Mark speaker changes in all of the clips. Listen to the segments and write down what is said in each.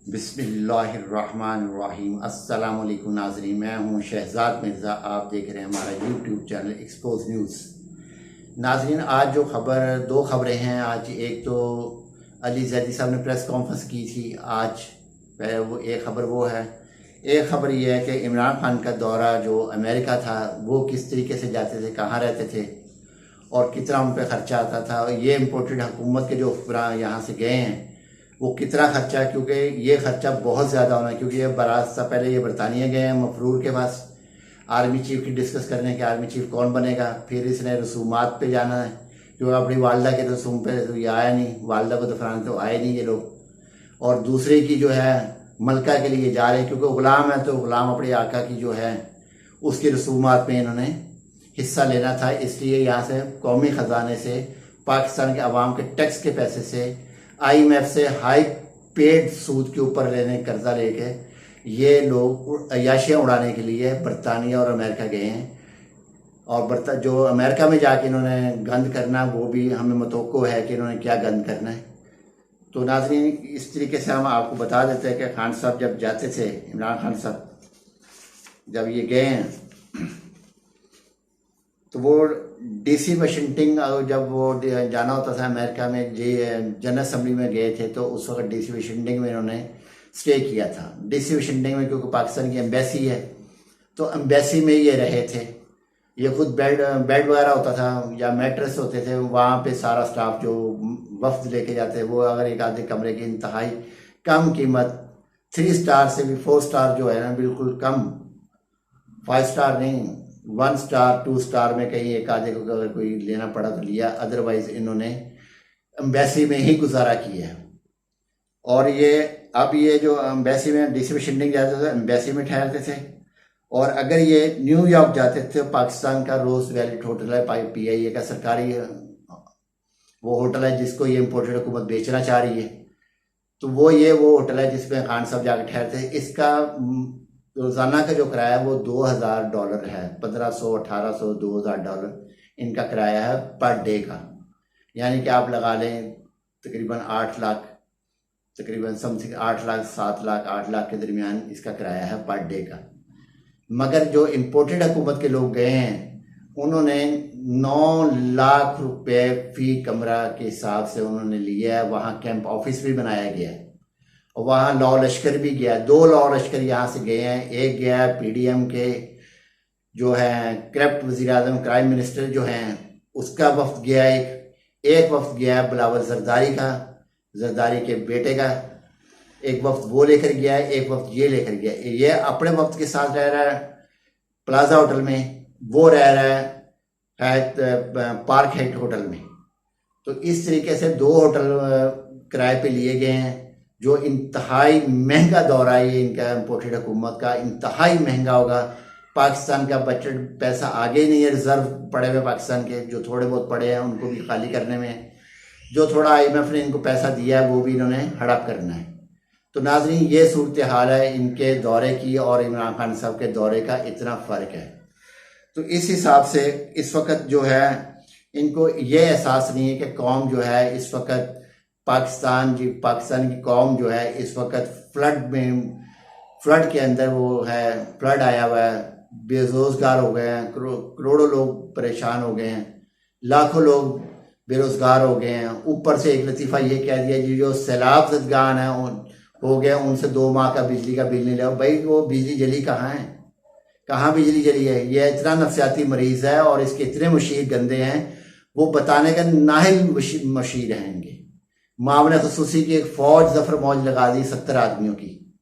Speaker 1: बिस्मिल्लाहिर्रहमानिर्रहीम। अस्सलाम वालेकुम नाज़रीन, मैं हूं शहजाद मिर्ज़ा। आप देख रहे हैं हमारा यूट्यूब चैनल एक्सपोज न्यूज़। नाज़रीन, आज जो दो खबरें हैं। आज एक तो अली जैदी साहब ने प्रेस कॉन्फ्रेंस की थी आज, वो एक खबर वो है। एक खबर ये है कि इमरान खान का दौरा जो अमेरिका था वो किस तरीके से जाते थे, कहाँ रहते थे और कितना उन पर ख़र्चा आता था। ये इम्पोर्टेड हुकूमत के जो यहाँ से गए हैं वो कितना खर्चा है, क्योंकि ये खर्चा बहुत ज़्यादा होना है। क्योंकि ये बारात से पहले ये बरतानिया गए हैं मफरूर के पास आर्मी चीफ की डिस्कस करने के, आर्मी चीफ कौन बनेगा। फिर इसने रसूमात पे जाना है, क्योंकि अपनी वालदा के रसूम पे तो ये आया नहीं, वालदा को दफनाने तो आए नहीं ये लोग। और दूसरे की जो है मलका के लिए जा रहे हैं, क्योंकि ग़ुलाम है तो ग़ुलाम अपने आका की जो है उसकी रसूमात में इन्होंने हिस्सा लेना था। इसलिए यहाँ से कौमी ख़जाने से, पाकिस्तान के अवाम के टैक्स के पैसे से, IMF से हाई पेड सूद के ऊपर लेने कर्जा लेके ये लोग अयाशियाँ उड़ाने के लिए बरतानिया और अमेरिका गए हैं। और जो अमेरिका में जाके इन्होंने गंद करना, वो भी हमें मतवक्को है कि इन्होंने क्या गंद करना है। तो नाज़रीन, इस तरीके से हम आपको बता देते हैं कि खान साहब जब जाते थे, इमरान खान साहब जब ये गए हैं तो वो DC वाशिंगटन, जब वो जाना होता था अमेरिका में, जनरल असम्बली में गए थे तो उस वक्त DC वाशिंगटन में इन्होंने स्टे किया था। DC वाशिंगटन में क्योंकि पाकिस्तान की एम्बेसी है तो एम्बेसी में ये रहे थे। ये खुद बेड वगैरह होता था या मैट्रेस होते थे वहाँ पे। सारा स्टाफ जो वफ्द लेके जाते वो अगर एक आधे कमरे की इंतहाई कम कीमत, 3 स्टार से भी 4 स्टार जो है ना, बिल्कुल कम, 5 स्टार नहीं, 1 स्टार 2 स्टार में कहीं एक आधे को अगर कोई लेना पड़ा तो लिया, अदरवाइज इन्होंने एम्बेसी में ही गुजारा किया। और ये जो एम्बेसी में DC वाशिंगटन जाते थे एम्बेसी में ठहरते थे। और अगर ये न्यूयॉर्क जाते थे, पाकिस्तान का रोज वैली होटल है, PIA का सरकारी वो होटल है जिसको ये इम्पोर्टेड हुकूमत बेचना चाह रही है, तो वो होटल है जिसमें खान साहब जाकर ठहरते हैं। इसका रोज़ाना का जो किराया वो $2000 है, 1500 1800 $2000 इनका किराया है पर डे का। यानी कि आप लगा लें तकरीबन 8 लाख, तकरीबन समथिंग 8 लाख 7 लाख 8 लाख के दरमियान इसका किराया है पर डे का। मगर जो इम्पोर्टेड हुकूमत के लोग गए हैं उन्होंने 9 लाख रुपए फी कमरा के हिसाब से उन्होंने लिया है। वहाँ कैंप ऑफिस भी बनाया गया है और वहाँ लॉ लश्कर भी गया। 2 लॉ लश्कर यहाँ से गए हैं। एक गया है PDM के जो है करप्ट वज़ीर आज़म, क्राइम मिनिस्टर जो हैं, उसका वफ्द गया। एक वफ्द गया है बिलावल जरदारी का, जरदारी के बेटे का एक वफ्द वो लेकर गया है, एक वफ्द ये लेकर गया। ये अपने वफ्द के साथ रह रहा है प्लाजा होटल में, वो रह रहा है पार्क हेट होटल में। तो इस तरीके से 2 होटल किराए पे लिए गए हैं। जो इंतहाई महंगा दौरा है ये इनका, इम्पोर्टेड हुकूमत का इंतहाई महंगा होगा। पाकिस्तान का बजट पैसा आगे ही नहीं है, रिजर्व पड़े हुए पाकिस्तान के, जो थोड़े बहुत पड़े हैं उनको भी खाली करने में, जो थोड़ा IMF ने इनको पैसा दिया है वो भी इन्होंने हड़प करना है। तो नाज़रीन, ये सूरत हाल है इनके दौरे की और इमरान खान साहब के दौरे का, इतना फ़र्क है। तो इस हिसाब से इस वक्त जो है इनको ये एहसास नहीं है कि कौम जो है इस वक्त पाकिस्तान की कौम जो है इस वक्त फ्लड के अंदर वो है, फ्लड आया हुआ है, बेरोजगार हो गए हैं, करोड़ों लोग परेशान हो गए हैं, लाखों लोग बेरोजगार हो गए हैं। ऊपर से एक लतीफ़ा ये कह दिया जी जो सैलाब ज़दगान है हो गया उनसे 2 माह का बिजली का बिल नहीं लिया। भाई वो बिजली जली कहाँ है, कहाँ बिजली जली है? ये इतना नफसियाती मरीज़ है और इसके इतने मुशीर गंदे हैं, वो बताने का नाहिल मशीर हैं। इनके मामले खसूसी की एक फ़ौज जफर मौज लगा दी 70 आदमियों की।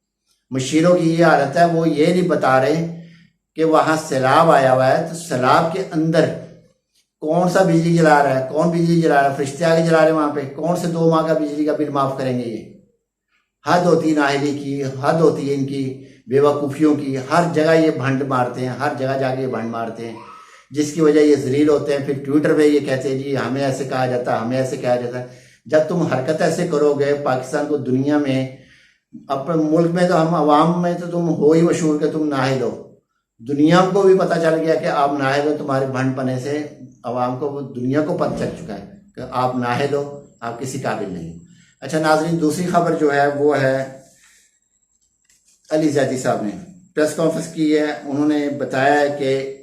Speaker 1: मशीरों की ये हालत है, वो ये नहीं बता रहे कि वहाँ सैलाब आया हुआ है तो सैलाब के अंदर कौन सा बिजली जला रहा है, कौन बिजली जला रहा है? फरिश्ते आगे जला रहे हैं वहाँ पे। कौन से 2 माह का बिजली का बिल माफ़ करेंगे? ये हद होती है नाहिली की, हद होती है इनकी बेवकूफ़ियों की। हर जगह ये भंड मारते हैं, हर जगह जाके ये भंड मारते हैं, जिसकी वजह ये जलील होते हैं। फिर ट्विटर पे ये कहते हैं जी हमें ऐसे कहा जाता है, हमें ऐसे कहा जाता है। जब तुम हरकत ऐसे करोगे पाकिस्तान को दुनिया में, अपने मुल्क में तो हम अवाम में तो तुम हो ही मशहूर के तुम नाहिल हो। दुनिया को भी पता चल गया कि आप नाहिल हो, तुम्हारे भंड पने से अवाम को, दुनिया को पता चल चुका है कि आप नाहिल हो, आप किसी काबिल नहीं। अच्छा नाज़रीन, दूसरी खबर जो है वो है अली ज़ैदी साहब ने प्रेस कॉन्फ्रेंस की है। उन्होंने बताया है कि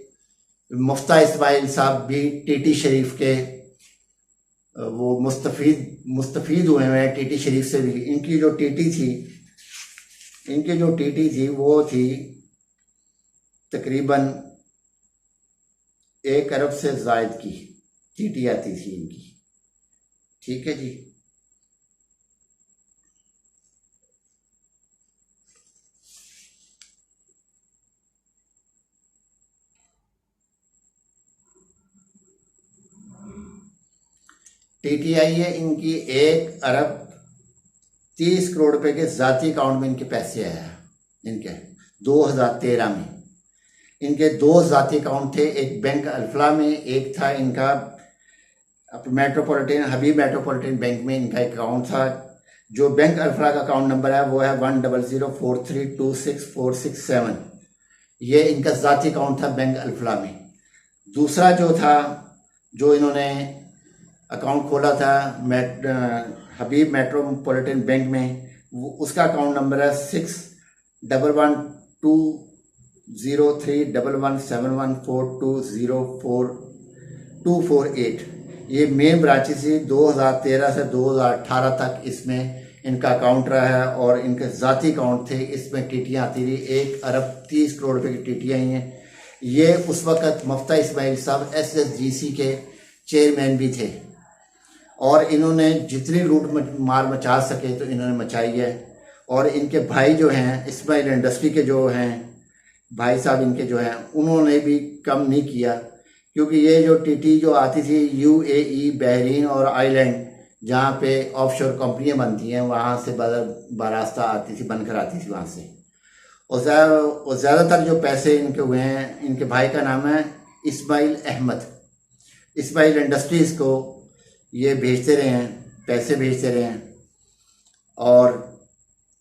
Speaker 1: मुफ्ता इस्माइल साहब भी टीटी शरीफ के वो मुस्तफ़ीद हुए हैं टीटी शरीफ से भी। इनकी जो टीटी थी वो थी तकरीबन 1 अरब से ज़ायद की टीटी आती थी इनकी। ठीक है जी। टीटीआई है इनकी 1 अरब 30 करोड़ रुपए के ज़ाती अकाउंट में इनके पैसे आया इनके 2013 में। इनके 2 ज़ाती अकाउंट थे, एक बैंक अल्फला में, एक था इनका हबीब मेट्रोपॉलिटन बैंक में इनका अकाउंट था। जो बैंक अल्फला का अकाउंट नंबर है वो है 10043264667। ये इनका ज़ाती अकाउंट था बैंक अल्फला में। दूसरा जो इन्होंने अकाउंट खोला था हबीब मेट्रोपॉलिटन बैंक में, उसका अकाउंट नंबर है 6111210714204248। ये मेन ब्रांचेस से 2013 से 2018 तक इसमें इनका अकाउंट रहा है और इनके ज़ाती अकाउंट थे। इसमें टीटियाँ आती रही, 1 अरब 30 करोड़ रुपए की टीटियाँ आई हैं। ये उस वक़्त मुफ्ता इस्माइल साहब SSGC के चेयरमैन भी थे और इन्होंने जितनी लूट मार मचा सके तो इन्होंने मचाई है। और इनके भाई जो हैं इस्माइल इंडस्ट्री के जो हैं भाई साहब इनके जो हैं उन्होंने भी कम नहीं किया, क्योंकि ये जो टीटी जो आती थी UAE, बहरीन और आइलैंड जहाँ पे ऑफशोर कंपनियाँ बनती हैं वहाँ से बारास्ता आती थी, बनकर आती थी वहाँ से। और ज़्यादातर जो पैसे इनके हुए हैं, इनके भाई का नाम है इस्माइल अहमद। इस्माइल इंडस्ट्रीज़ को ये भेजते रहे हैं, पैसे भेजते रहे हैं और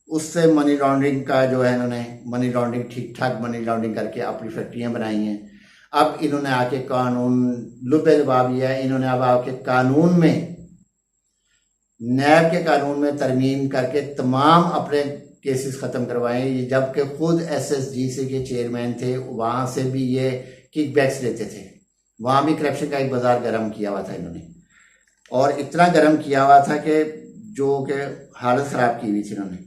Speaker 1: उससे मनी लॉन्ड्रिंग का जो है इन्होंने मनी लॉन्ड्रिंग ठीक ठाक मनी लॉन्ड्रिंग करके अपनी फैक्ट्रियाँ बनाई हैं। अब इन्होंने आके कानून लुबेलबाब यह है, इन्होंने अब आके कानून में नैब के कानून में तरमीम करके तमाम अपने केसेस ख़त्म करवाए। जबकि खुद SSGC के चेयरमैन थे, वहाँ से भी ये किकबैक्स लेते थे, वहाँ भी करप्शन का एक बाजार गर्म किया हुआ था इन्होंने। और इतना गर्म किया हुआ था कि हालत ख़राब की हुई थी इन्होंने।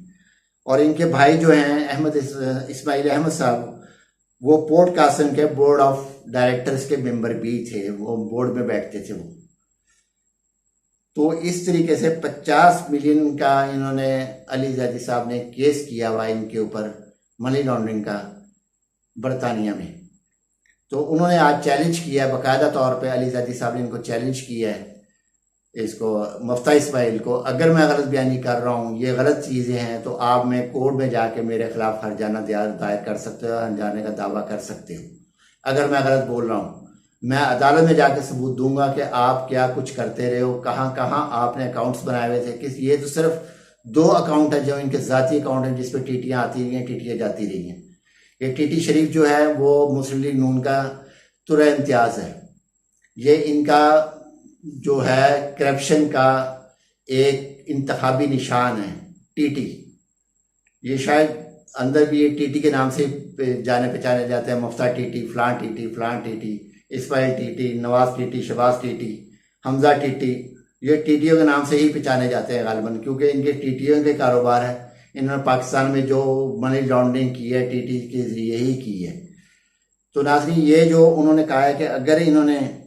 Speaker 1: और इनके भाई जो हैं इस्माइल अहमद साहब, वो पोर्ट कासिम के बोर्ड ऑफ डायरेक्टर्स के मेंबर भी थे, वो बोर्ड में बैठते थे वो। तो इस तरीके से 50 मिलियन का इन्होंने अली ज़ैदी साहब ने केस किया हुआ इनके ऊपर मनी लॉन्ड्रिंग का बरतानिया में। तो उन्होंने आज चैलेंज किया बाकायदा तौर पे, अली ज़ैदी साहब ने इनको चैलेंज किया है इसको मुफ्ता इस्माइल को, अगर मैं गलत बयानी कर रहा हूँ, ये गलत चीज़ें हैं तो आप मैं कोर्ट में जाके मेरे खिलाफ हर्जाना दायर कर सकते हो, हर्जाने का दावा कर सकते हो। अगर मैं गलत बोल रहा हूँ मैं अदालत में जाके सबूत दूंगा कि आप क्या कुछ करते रहे हो, कहाँ कहाँ आपने अकाउंट्स बनाए हुए थे। ये तो सिर्फ 2 अकाउंट है जो इनके ज़ाती अकाउंट हैं जिसपे टीटियाँ आती रही हैं, टीटियाँ जाती रही हैं। ये टीटी शरीफ जो है वो मुस्लिम लीग नून का तुरा इम्तियाज़ है। ये इनका जो है करप्शन का एक इंतखाबी निशान है टीटी। ये शायद अंदर भी ये टीटी के नाम से जाने पहचाने जाते हैं, मुफ्ता टीटी, फलां TT, Ismail TT, Nawaz TT, Shahbaz TT, Hamza TT. ये टीटियों के नाम से ही पहचाने जाते हैं गालिबन, क्योंकि इनके टीटियों के कारोबार है। इन्होंने पाकिस्तान में जो मनी लॉन्ड्रिंग की है टीटी के जरिए ही की है। तो नाज़रीन, ये जो उन्होंने कहा है कि अगर इन्होंने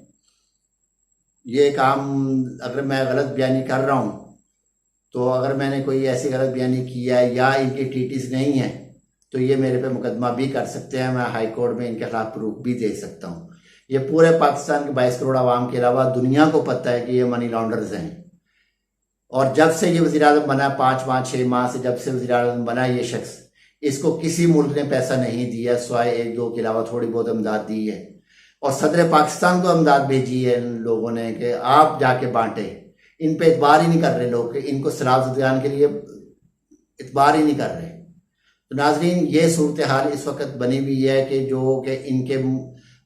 Speaker 1: ये काम, अगर मैं गलत बयानी कर रहा हूँ तो अगर मैंने कोई ऐसी गलत बयानी किया है या इनकी टीटीज नहीं है तो ये मेरे पे मुकदमा भी कर सकते हैं। मैं हाई कोर्ट में इनके खिलाफ प्रूफ भी दे सकता हूँ। ये पूरे पाकिस्तान के 22 करोड़ आवाम के अलावा दुनिया को पता है कि ये मनी लॉन्डर्स हैं। और जब से ये वज़ीर-ए-आज़म बना, 5 माह 6 माह से जब से वज़ीर-ए-आज़म बना ये शख्स, इसको किसी मुल्क ने पैसा नहीं दिया सिवाय 1-2 के अलावा थोड़ी बहुत इमदाद दी है। और सदर पाकिस्तान को इमदाद भेजी है इन लोगों ने कि आप जाके बांटे। इन पे इतबार ही नहीं कर रहे लोग कि इनको सलाह दिलाने के लिए इतबार ही नहीं कर रहे। तो नाजरीन, ये सूरत हाल इस वक्त बनी हुई है कि इनके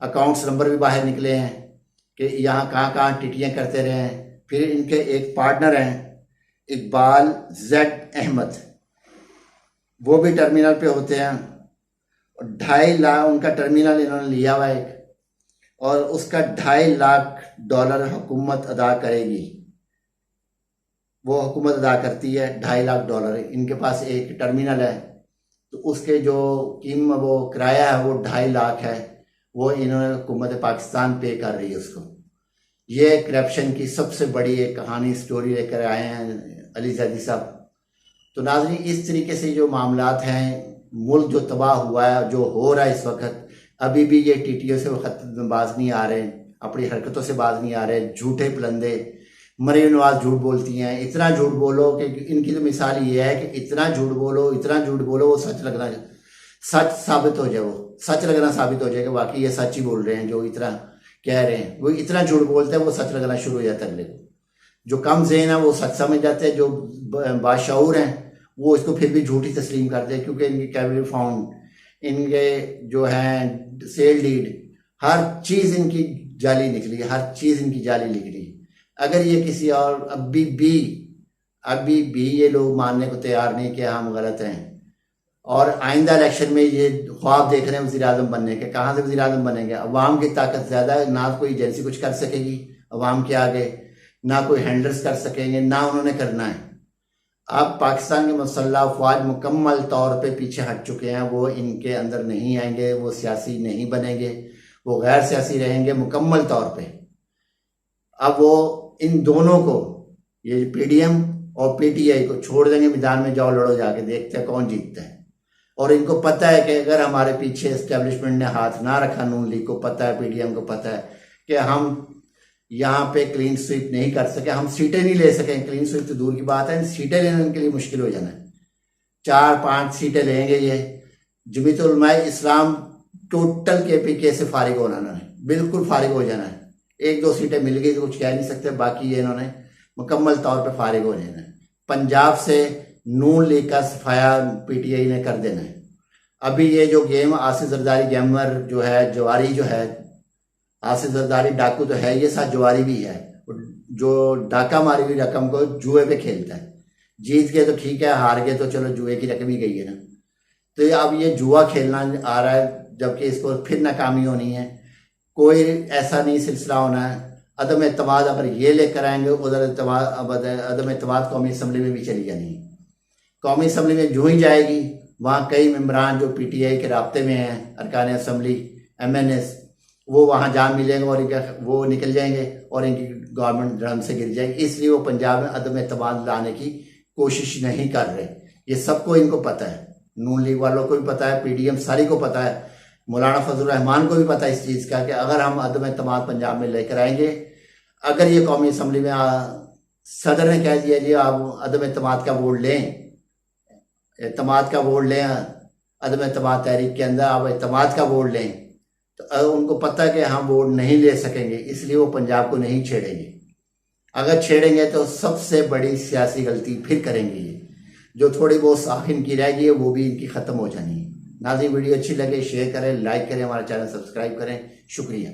Speaker 1: अकाउंट्स नंबर भी बाहर निकले हैं कि यहाँ कहाँ कहाँ टिटियाँ करते रहे हैं। फिर इनके एक पार्टनर हैं इकबाल Z अहमद, वो भी टर्मिनल पे होते हैं। 2.5 लाख उनका टर्मिनल इन्होंने लिया हुआ है, और उसका $2.5 लाख हुकूमत अदा करेगी। वो हुकूमत अदा करती है $2.5 लाख। इनके पास एक टर्मिनल है, तो उसके जो वो किराया है वो 2.5 लाख है, वो इन्होंने हुकूमत पाकिस्तान पे कर रही है उसको। ये करप्शन की सबसे बड़ी एक कहानी स्टोरी लेकर आए हैं अली जैदी साहब। तो नाज़रीन, इस तरीके से जो मामलात हैं, मुल्क जो तबाह हुआ है, जो हो रहा है इस वक्त, अभी भी ये टीटीओ से वक्त बाज नहीं आ रहे, अपनी हरकतों से बाज नहीं आ रहे। झूठे पुलंदे, मरीम नवाज झूठ बोलती हैं। इतना झूठ बोलो कि इनकी तो मिसाल ये है कि इतना झूठ बोलो, इतना झूठ बोलो, वो सच साबित हो जाए, वो सच लगना साबित हो जाए कि वाकई ये सच ही बोल रहे हैं। जो इतना कह रहे हैं, वो इतना झूठ बोलते हैं, वो सच लगना शुरू हो जाता है अगले को। जो कम ज़हन है वो सच समझ जाते हैं, जो बाशऊर हैं वो इसको फिर भी झूठी तस्लीम करते हैं, क्योंकि इनकी कैपिटल फाउंड, इनके जो हैं सेल डीड, हर चीज़ इनकी जाली निकली, हर चीज़ इनकी जाली निकली। अगर ये किसी और अभी भी ये लोग मानने को तैयार नहीं कि हम गलत हैं, और आइंदा इलेक्शन में ये ख्वाब देख रहे हैं वज़ीर आज़म बनने के। कहाँ से वज़ीर आज़म बनेंगे? अवाम की ताकत ज़्यादा है, ना कोई एजेंसी कुछ कर सकेगी अवाम के आगे, ना कोई हैंडल्स कर सकेंगे, ना उन्होंने करना है। अब पाकिस्तान के मुसल्लह अफवाज मुकम्मल तौर पे पीछे हट चुके हैं, वो इनके अंदर नहीं आएंगे, वो सियासी नहीं बनेंगे, वो गैर सियासी रहेंगे मुकम्मल तौर पे। अब वो इन दोनों को, ये पीडीएम और पीटीआई को छोड़ देंगे, मैदान में जाओ लड़ो, जाके देखते हैं कौन जीतता है। और इनको पता है कि अगर हमारे पीछे एस्टेब्लिशमेंट ने हाथ ना रखा, नून लीग को पता है, पीडीएम को पता है कि हम यहाँ पे क्लीन स्वीप नहीं कर सके, हम सीटें नहीं ले सकें। क्लीन स्वीप तो दूर की बात है, सीटें लेना उनके लिए मुश्किल हो जाना है। 4-5 सीटें लेंगे ये। जमीयत उलमाए इस्लाम टोटल केपीके से फारिग होना है, बिल्कुल फारिग हो जाना है। 1-2 सीटें मिल गई तो कुछ कह नहीं सकते, बाकी ये इन्होंने मुकम्मल तौर पर फारिग हो जाना है। पंजाब से नून लीग का सफाया पीटीआई ने कर देना है। अभी ये जो गेम आसिफ जरदारी गैमर जो है, जवारी जो है, आसिफ जरदारी डाकू तो है, ये साथ जवारी भी है, जो डाका मारी हुई रकम को जुए पे खेलता है। जीत गए तो ठीक है, हार गए तो चलो जुए की रकम ही गई है ना। तो अब ये जुआ खेलना आ रहा है, जबकि इसको फिर नाकामी होनी है। कोई ऐसा नहीं सिलसिला होना है। अदम एतमाद अगर ये लेकर आएंगे, उधर अदम एतमाद कौमी असम्बली में भी चली जानी है। कौमी असम्बली में जो ही जाएगी, वहाँ कई मेम्बरान जो पीटीआई के राब्ते में हैं, अरकान असम्बली, MNS, वो वहाँ जा मिलेंगे और वो निकल जाएंगे और इनकी गवर्नमेंट धर्म से गिर जाएगी। इसलिए वो पंजाब में अदम एतमाद लाने की कोशिश नहीं कर रहे। ये सबको इनको पता है, नून लीग वालों को भी पता है, पीडीएम सारी को पता है, मौलाना फजल रहमान को भी पता है इस चीज़ का कि अगर हम अदम एतमाद पंजाब में लेकर आएंगे, अगर ये कौमी असम्बली में सदर ने कह दिया जी आप अदम एतमाद का वोट लें, एतमाद का वोट लें, अदम एतमाद तहरीक के अंदर आप एतमाद का वोट लें, तो उनको पता है कि हम वोट नहीं ले सकेंगे, इसलिए वो पंजाब को नहीं छेड़ेंगे। अगर छेड़ेंगे तो सबसे बड़ी सियासी गलती फिर करेंगे ये। जो थोड़ी बहुत साख इनकी रहेगी वो भी इनकी ख़त्म हो जानी है। नाज़रीन, वीडियो अच्छी लगे शेयर करें, लाइक करें, हमारा चैनल सब्सक्राइब करें। शुक्रिया।